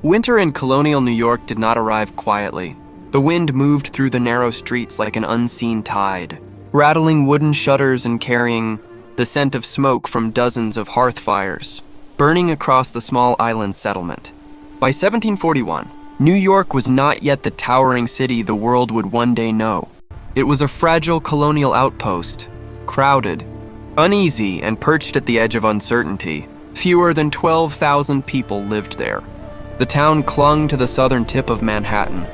Winter in colonial New York did not arrive quietly. The wind moved through the narrow streets like an unseen tide, rattling wooden shutters and carrying the scent of smoke from dozens of hearth fires, burning across the small island settlement. By 1741, New York was not yet the towering city the world would one day know. It was a fragile colonial outpost, crowded, uneasy, and perched at the edge of uncertainty. Fewer than 12,000 people lived there. The town clung to the southern tip of Manhattan,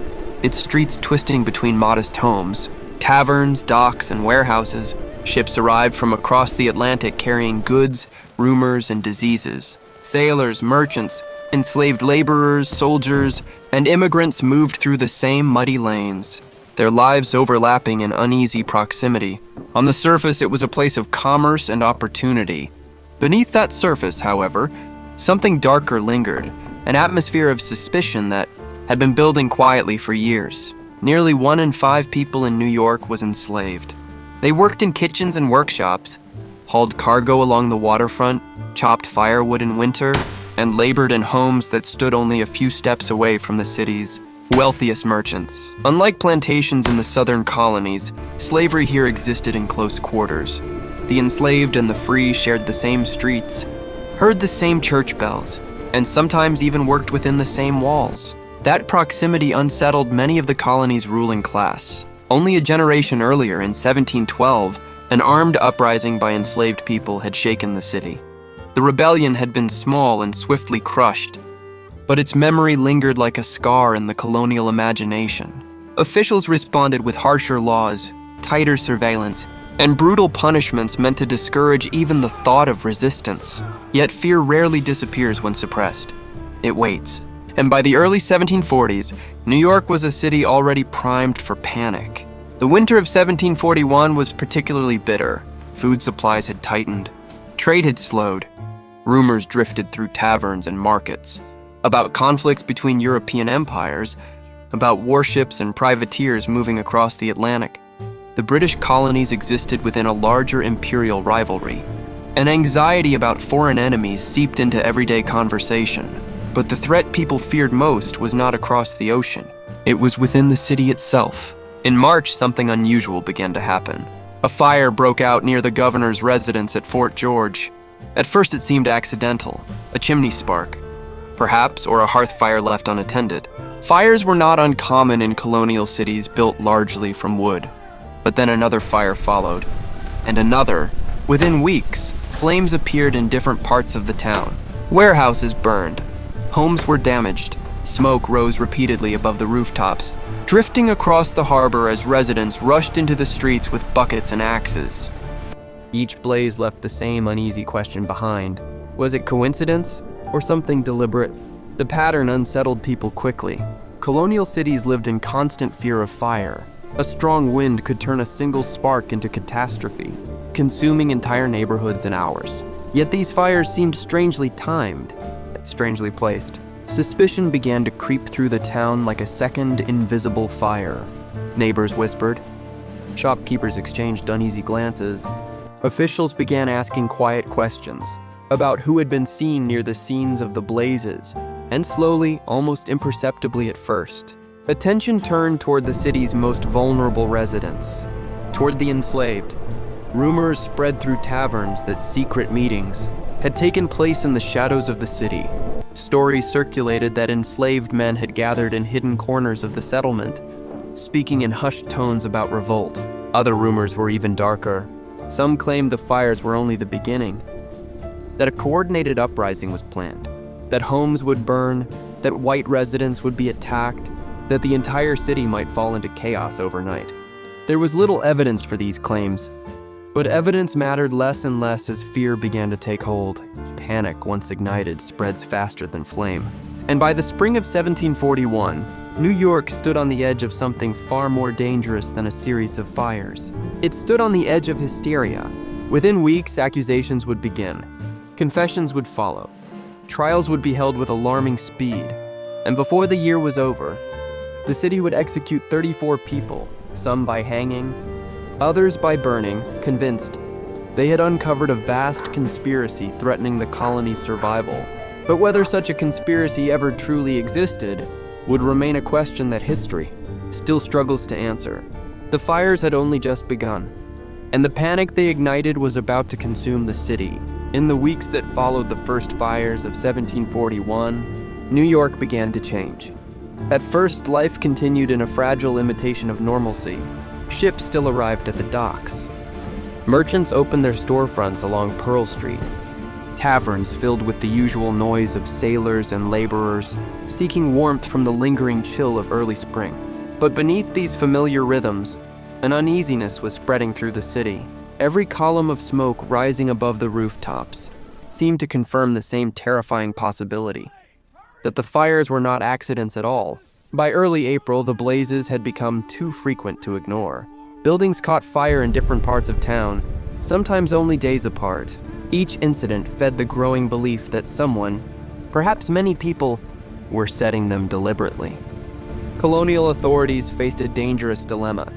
its streets twisting between modest homes, taverns, docks, and warehouses. Ships arrived from across the Atlantic carrying goods, rumors, and diseases. Sailors, merchants, enslaved laborers, soldiers, and immigrants moved through the same muddy lanes, their lives overlapping in uneasy proximity. On the surface, it was a place of commerce and opportunity. Beneath that surface, however, something darker lingered, an atmosphere of suspicion that had been building quietly for years. Nearly 1 in 5 people in New York was enslaved. They worked in kitchens and workshops, hauled cargo along the waterfront, chopped firewood in winter, and labored in homes that stood only a few steps away from the city's wealthiest merchants. Unlike plantations in the southern colonies, slavery here existed in close quarters. The enslaved and the free shared the same streets, heard the same church bells, and sometimes even worked within the same walls. That proximity unsettled many of the colony's ruling class. Only a generation earlier, in 1712, an armed uprising by enslaved people had shaken the city. The rebellion had been small and swiftly crushed, but its memory lingered like a scar in the colonial imagination. Officials responded with harsher laws, tighter surveillance, and brutal punishments meant to discourage even the thought of resistance. Yet fear rarely disappears when suppressed. It waits. And by the early 1740s, New York was a city already primed for panic. The winter of 1741 was particularly bitter. Food supplies had tightened. Trade had slowed. Rumors drifted through taverns and markets about conflicts between European empires, about warships and privateers moving across the Atlantic. The British colonies existed within a larger imperial rivalry. An anxiety about foreign enemies seeped into everyday conversation. But the threat people feared most was not across the ocean. It was within the city itself. In March, something unusual began to happen. A fire broke out near the governor's residence at Fort George. At first it seemed accidental, a chimney spark, perhaps, or a hearth fire left unattended. Fires were not uncommon in colonial cities built largely from wood. But then another fire followed, and another. Within weeks, flames appeared in different parts of the town. Warehouses burned. Homes were damaged. Smoke rose repeatedly above the rooftops, drifting across the harbor as residents rushed into the streets with buckets and axes. Each blaze left the same uneasy question behind. Was it coincidence or something deliberate? The pattern unsettled people quickly. Colonial cities lived in constant fear of fire. A strong wind could turn a single spark into catastrophe, consuming entire neighborhoods in hours. Yet these fires seemed strangely timed, strangely placed. Suspicion began to creep through the town like a second invisible fire. Neighbors whispered. Shopkeepers exchanged uneasy glances. Officials began asking quiet questions about who had been seen near the scenes of the blazes, and slowly, almost imperceptibly at first, attention turned toward the city's most vulnerable residents, toward the enslaved. Rumors spread through taverns that secret meetings had taken place in the shadows of the city. Stories circulated that enslaved men had gathered in hidden corners of the settlement, speaking in hushed tones about revolt. Other rumors were even darker. Some claimed the fires were only the beginning, that a coordinated uprising was planned, that homes would burn, that white residents would be attacked, that the entire city might fall into chaos overnight. There was little evidence for these claims, but evidence mattered less and less as fear began to take hold. Panic, once ignited, spreads faster than flame. And by the spring of 1741, New York stood on the edge of something far more dangerous than a series of fires. It stood on the edge of hysteria. Within weeks, accusations would begin. Confessions would follow. Trials would be held with alarming speed. And before the year was over, the city would execute 34 people, some by hanging, others by burning, convinced they had uncovered a vast conspiracy threatening the colony's survival. But whether such a conspiracy ever truly existed would remain a question that history still struggles to answer. The fires had only just begun, and the panic they ignited was about to consume the city. In the weeks that followed the first fires of 1741, New York began to change. At first, life continued in a fragile imitation of normalcy. Ships still arrived at the docks. Merchants opened their storefronts along Pearl Street. Taverns filled with the usual noise of sailors and laborers, seeking warmth from the lingering chill of early spring. But beneath these familiar rhythms, an uneasiness was spreading through the city. Every column of smoke rising above the rooftops seemed to confirm the same terrifying possibility, that the fires were not accidents at all. By early April, the blazes had become too frequent to ignore. Buildings caught fire in different parts of town, sometimes only days apart. Each incident fed the growing belief that someone, perhaps many people, were setting them deliberately. Colonial authorities faced a dangerous dilemma.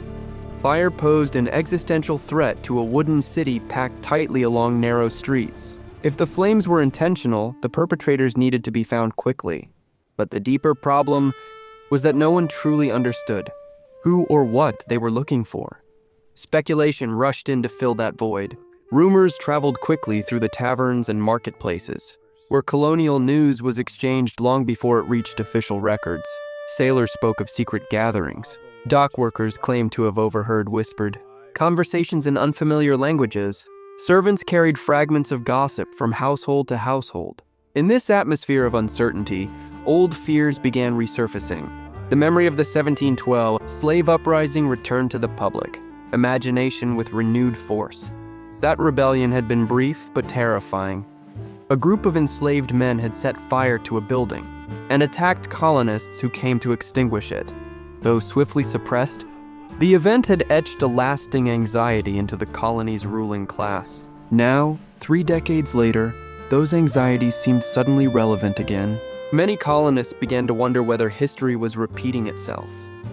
Fire posed an existential threat to a wooden city packed tightly along narrow streets. If the flames were intentional, the perpetrators needed to be found quickly. But the deeper problem was that no one truly understood who or what they were looking for. Speculation rushed in to fill that void. Rumors traveled quickly through the taverns and marketplaces, where colonial news was exchanged long before it reached official records. Sailors spoke of secret gatherings. Dock workers claimed to have overheard whispered conversations in unfamiliar languages. Servants carried fragments of gossip from household to household. In this atmosphere of uncertainty, old fears began resurfacing. The memory of the 1712 slave uprising returned to the public imagination with renewed force. That rebellion had been brief but terrifying. A group of enslaved men had set fire to a building and attacked colonists who came to extinguish it. Though swiftly suppressed, the event had etched a lasting anxiety into the colony's ruling class. Now, 3 decades later, those anxieties seemed suddenly relevant again. Many colonists began to wonder whether history was repeating itself.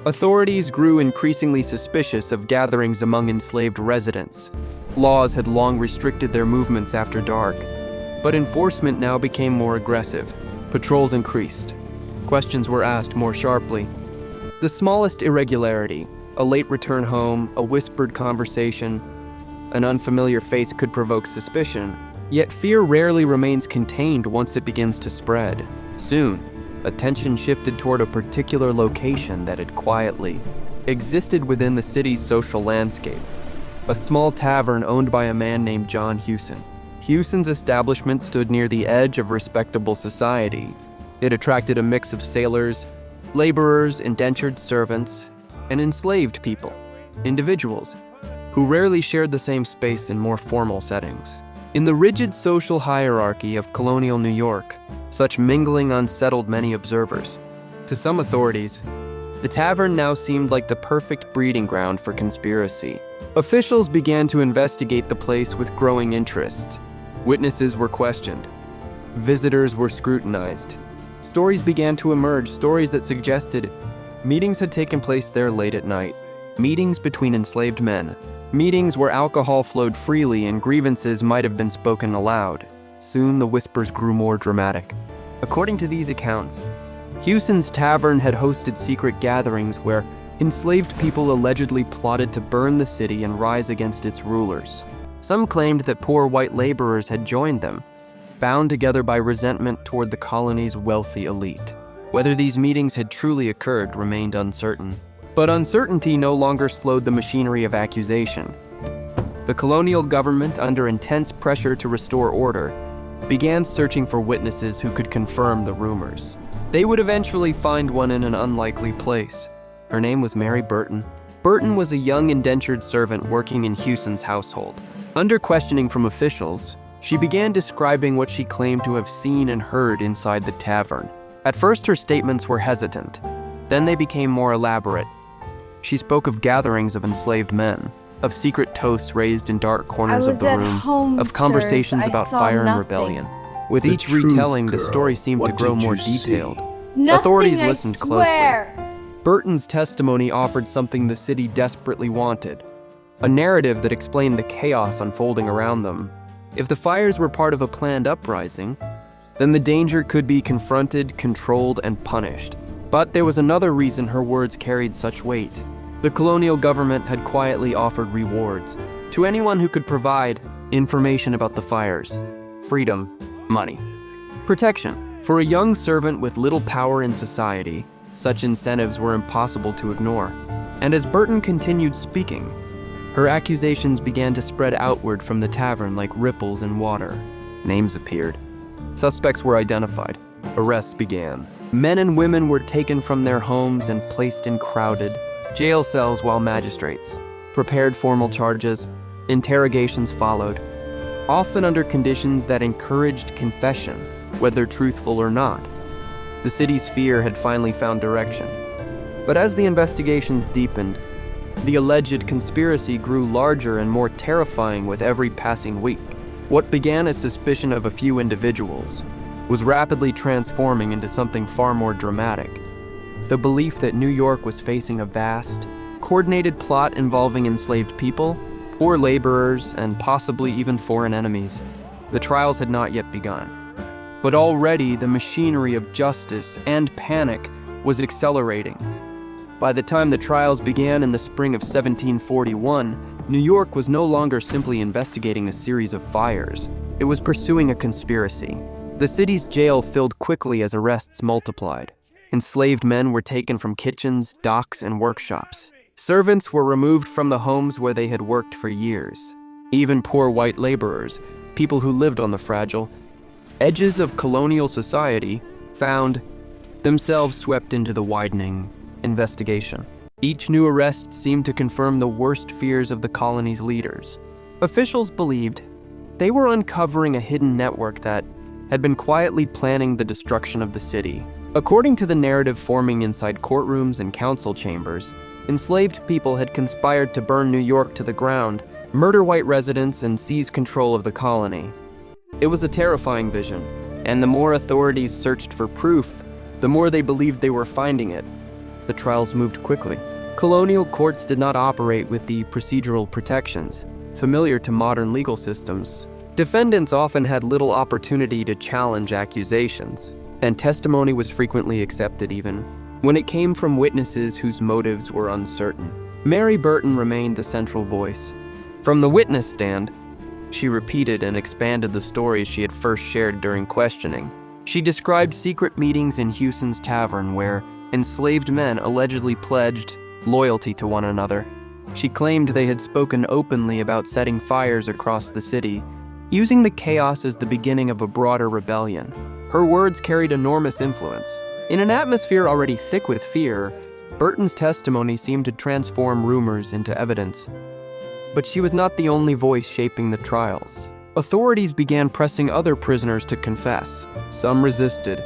Authorities grew increasingly suspicious of gatherings among enslaved residents. Laws had long restricted their movements after dark, but enforcement now became more aggressive. Patrols increased. Questions were asked more sharply. The smallest irregularity, a late return home, a whispered conversation, an unfamiliar face could provoke suspicion, yet fear rarely remains contained once it begins to spread. Soon, attention shifted toward a particular location that had quietly existed within the city's social landscape. A small tavern owned by a man named John Hewson. Hewson's establishment stood near the edge of respectable society. It attracted a mix of sailors, laborers, indentured servants, and enslaved people, individuals, who rarely shared the same space in more formal settings. In the rigid social hierarchy of colonial New York, such mingling unsettled many observers. To some authorities, the tavern now seemed like the perfect breeding ground for conspiracy. Officials began to investigate the place with growing interest. Witnesses were questioned. Visitors were scrutinized. Stories began to emerge, stories that suggested meetings had taken place there late at night. Meetings between enslaved men. Meetings where alcohol flowed freely and grievances might have been spoken aloud. Soon the whispers grew more dramatic. According to these accounts, Hewson's tavern had hosted secret gatherings where enslaved people allegedly plotted to burn the city and rise against its rulers. Some claimed that poor white laborers had joined them, bound together by resentment toward the colony's wealthy elite. Whether these meetings had truly occurred remained uncertain. But uncertainty no longer slowed the machinery of accusation. The colonial government, under intense pressure to restore order, began searching for witnesses who could confirm the rumors. They would eventually find one in an unlikely place. Her name was Mary Burton. Burton was a young indentured servant working in Hewson's household. Under questioning from officials, she began describing what she claimed to have seen and heard inside the tavern. At first, her statements were hesitant. Then they became more elaborate. She spoke of gatherings of enslaved men, of secret toasts raised in dark corners of the room, of conversations about fire and rebellion. With each retelling, the story seemed to grow more detailed. Authorities listened closely. Burton's testimony offered something the city desperately wanted, a narrative that explained the chaos unfolding around them. If the fires were part of a planned uprising, then the danger could be confronted, controlled, and punished. But there was another reason her words carried such weight. The colonial government had quietly offered rewards to anyone who could provide information about the fires, freedom, money, protection. For a young servant with little power in society, such incentives were impossible to ignore. And as Burton continued speaking, her accusations began to spread outward from the tavern like ripples in water. Names appeared. Suspects were identified. Arrests began. Men and women were taken from their homes and placed in crowded jail cells while magistrates prepared formal charges. Interrogations followed, often under conditions that encouraged confession, whether truthful or not. The city's fear had finally found direction. But as the investigations deepened, the alleged conspiracy grew larger and more terrifying with every passing week. What began as suspicion of a few individuals was rapidly transforming into something far more dramatic. The belief that New York was facing a vast, coordinated plot involving enslaved people, poor laborers, and possibly even foreign enemies. The trials had not yet begun. But already the machinery of justice and panic was accelerating. By the time the trials began in the spring of 1741, New York was no longer simply investigating a series of fires. It was pursuing a conspiracy. The city's jail filled quickly as arrests multiplied. Enslaved men were taken from kitchens, docks, and workshops. Servants were removed from the homes where they had worked for years. Even poor white laborers, people who lived on the fragile edges of colonial society, found themselves swept into the widening investigation. Each new arrest seemed to confirm the worst fears of the colony's leaders. Officials believed they were uncovering a hidden network that had been quietly planning the destruction of the city. According to the narrative forming inside courtrooms and council chambers, enslaved people had conspired to burn New York to the ground, murder white residents, and seize control of the colony. It was a terrifying vision, and the more authorities searched for proof, the more they believed they were finding it. The trials moved quickly. Colonial courts did not operate with the procedural protections familiar to modern legal systems. Defendants often had little opportunity to challenge accusations, and testimony was frequently accepted even when it came from witnesses whose motives were uncertain. Mary Burton remained the central voice. From the witness stand, she repeated and expanded the stories she had first shared during questioning. She described secret meetings in Houston's tavern where enslaved men allegedly pledged loyalty to one another. She claimed they had spoken openly about setting fires across the city, using the chaos as the beginning of a broader rebellion. Her words carried enormous influence. In an atmosphere already thick with fear, Burton's testimony seemed to transform rumors into evidence. But she was not the only voice shaping the trials. Authorities began pressing other prisoners to confess. Some resisted,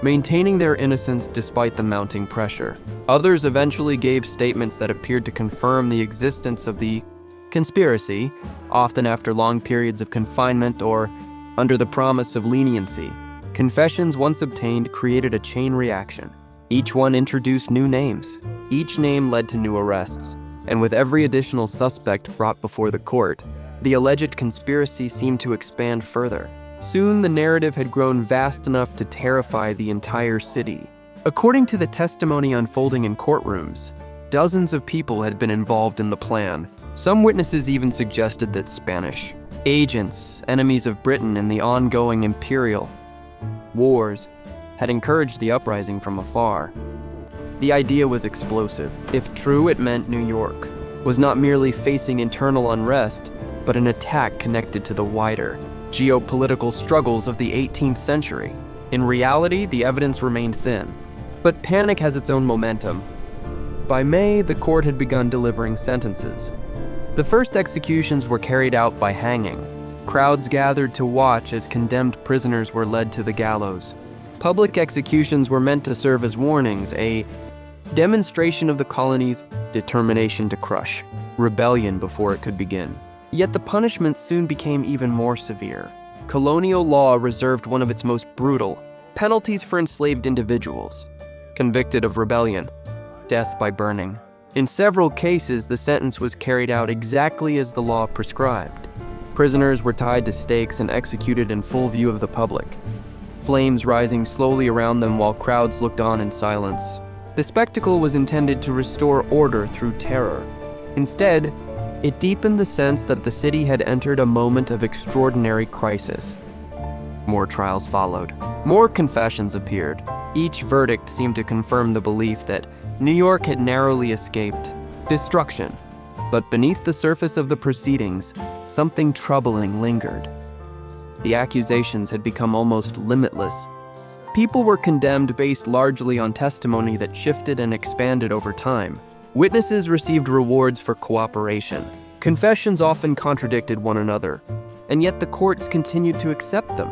maintaining their innocence despite the mounting pressure. Others eventually gave statements that appeared to confirm the existence of the conspiracy, often after long periods of confinement or under the promise of leniency. Confessions once obtained created a chain reaction. Each one introduced new names. Each name led to new arrests. And with every additional suspect brought before the court, the alleged conspiracy seemed to expand further. Soon, the narrative had grown vast enough to terrify the entire city. According to the testimony unfolding in courtrooms, dozens of people had been involved in the plan. Some witnesses even suggested that Spanish agents, enemies of Britain in the ongoing imperial wars, had encouraged the uprising from afar. The idea was explosive. If true, it meant New York was not merely facing internal unrest, but an attack connected to the wider geopolitical struggles of the 18th century. In reality, the evidence remained thin, but panic has its own momentum. By May, the court had begun delivering sentences. The first executions were carried out by hanging. Crowds gathered to watch as condemned prisoners were led to the gallows. Public executions were meant to serve as warnings, a demonstration of the colony's determination to crush rebellion before it could begin. Yet the punishment soon became even more severe. Colonial law reserved one of its most brutal penalties for enslaved individuals convicted of rebellion: death by burning. In several cases, the sentence was carried out exactly as the law prescribed. Prisoners were tied to stakes and executed in full view of the public. flames rising slowly around them while crowds looked on in silence. The spectacle was intended to restore order through terror. Instead, it deepened the sense that the city had entered a moment of extraordinary crisis. More trials followed. More confessions appeared. Each verdict seemed to confirm the belief that New York had narrowly escaped destruction. But beneath the surface of the proceedings, something troubling lingered. The accusations had become almost limitless. People were condemned based largely on testimony that shifted and expanded over time. Witnesses received rewards for cooperation. Confessions often contradicted one another, and yet the courts continued to accept them,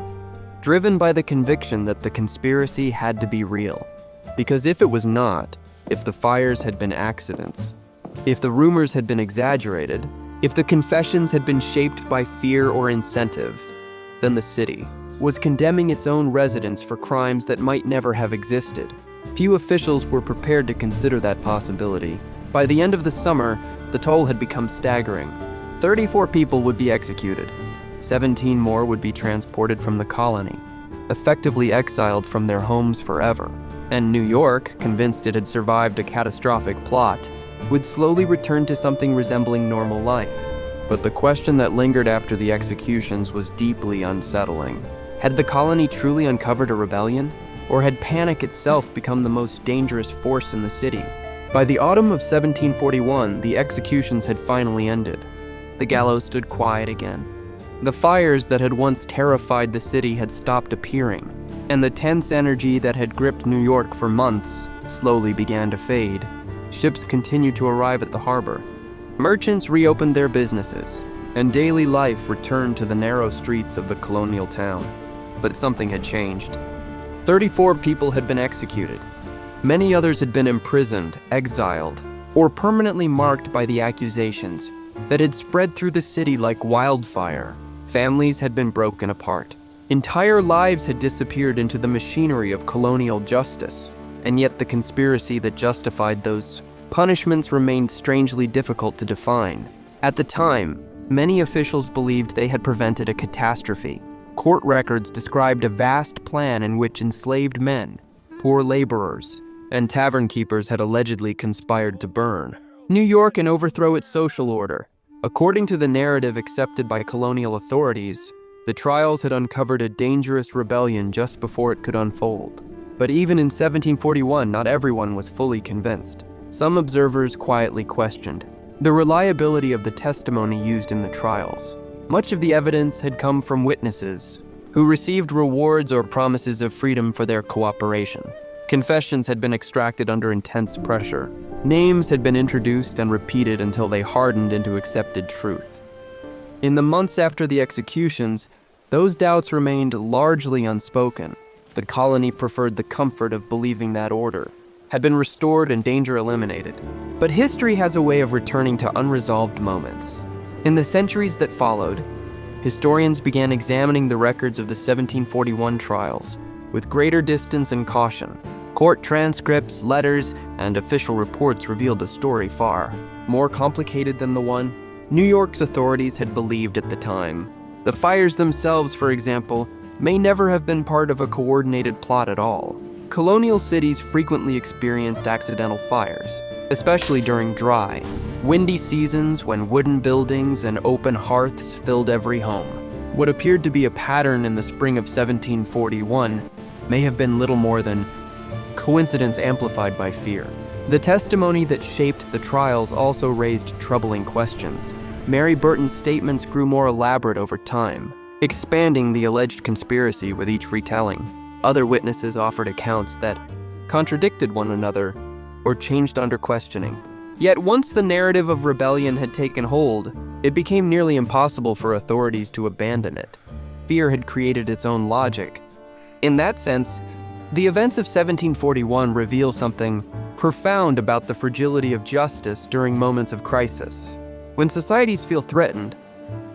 driven by the conviction that the conspiracy had to be real. Because if it was not, if the fires had been accidents, if the rumors had been exaggerated, if the confessions had been shaped by fear or incentive, then the city was condemning its own residents for crimes that might never have existed. Few officials were prepared to consider that possibility. By the end of the summer, the toll had become staggering. 34 people would be executed. 17 more would be transported from the colony, effectively exiled from their homes forever. And New York, convinced it had survived a catastrophic plot, would slowly return to something resembling normal life. But the question that lingered after the executions was deeply unsettling. Had the colony truly uncovered a rebellion? Or had panic itself become the most dangerous force in the city? By the autumn of 1741, the executions had finally ended. The gallows stood quiet again. The fires that had once terrified the city had stopped appearing, and the tense energy that had gripped New York for months slowly began to fade. Ships continued to arrive at the harbor. Merchants reopened their businesses, and daily life returned to the narrow streets of the colonial town. But something had changed. 34 people had been executed. Many others had been imprisoned, exiled, or permanently marked by the accusations that had spread through the city like wildfire. Families had been broken apart. Entire lives had disappeared into the machinery of colonial justice, and yet the conspiracy that justified those punishments remained strangely difficult to define. At the time, many officials believed they had prevented a catastrophe. Court records described a vast plan in which enslaved men, poor laborers, and tavern keepers had allegedly conspired to burn New York and overthrow its social order. According to the narrative accepted by colonial authorities, the trials had uncovered a dangerous rebellion just before it could unfold. But even in 1741, not everyone was fully convinced. Some observers quietly questioned the reliability of the testimony used in the trials. Much of the evidence had come from witnesses who received rewards or promises of freedom for their cooperation. Confessions had been extracted under intense pressure. Names had been introduced and repeated until they hardened into accepted truth. In the months after the executions, those doubts remained largely unspoken. The colony preferred the comfort of believing that order had been restored and danger eliminated. But history has a way of returning to unresolved moments. In the centuries that followed, historians began examining the records of the 1741 trials with greater distance and caution. Court transcripts, letters, and official reports revealed a story far more complicated than the one New York's authorities had believed at the time. The fires themselves, for example, may never have been part of a coordinated plot at all. Colonial cities frequently experienced accidental fires, especially during dry, windy seasons when wooden buildings and open hearths filled every home. What appeared to be a pattern in the spring of 1741 may have been little more than coincidence amplified by fear. The testimony that shaped the trials also raised troubling questions. Mary Burton's statements grew more elaborate over time, expanding the alleged conspiracy with each retelling. Other witnesses offered accounts that contradicted one another or changed under questioning. Yet once the narrative of rebellion had taken hold, it became nearly impossible for authorities to abandon it. Fear had created its own logic. In that sense, the events of 1741 reveal something profound about the fragility of justice during moments of crisis. When societies feel threatened,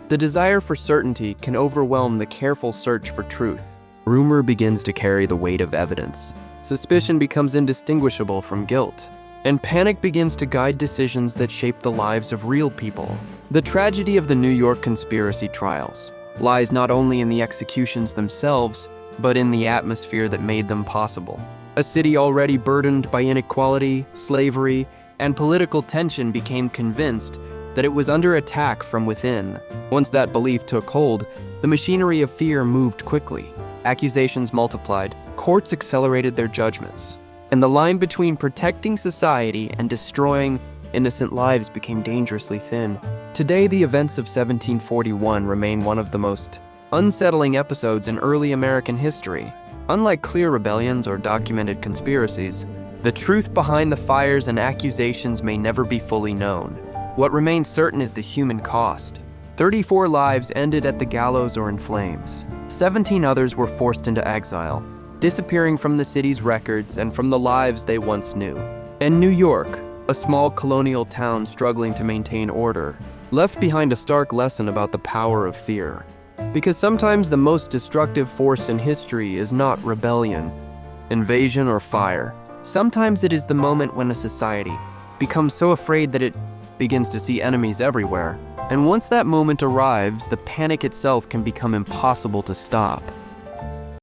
the desire for certainty can overwhelm the careful search for truth. Rumor begins to carry the weight of evidence. Suspicion becomes indistinguishable from guilt, and panic begins to guide decisions that shape the lives of real people. The tragedy of the New York conspiracy trials lies not only in the executions themselves, but in the atmosphere that made them possible. A city already burdened by inequality, slavery, and political tension became convinced that it was under attack from within. Once that belief took hold, the machinery of fear moved quickly. Accusations multiplied, courts accelerated their judgments, and the line between protecting society and destroying innocent lives became dangerously thin. Today, the events of 1741 remain one of the most unsettling episodes in early American history. Unlike clear rebellions or documented conspiracies, the truth behind the fires and accusations may never be fully known. What remains certain is the human cost. 34 lives ended at the gallows or in flames. 17 others were forced into exile, disappearing from the city's records and from the lives they once knew. And New York, a small colonial town struggling to maintain order, left behind a stark lesson about the power of fear. Because sometimes the most destructive force in history is not rebellion, invasion, or fire. Sometimes it is the moment when a society becomes so afraid that it begins to see enemies everywhere. And once that moment arrives, the panic itself can become impossible to stop.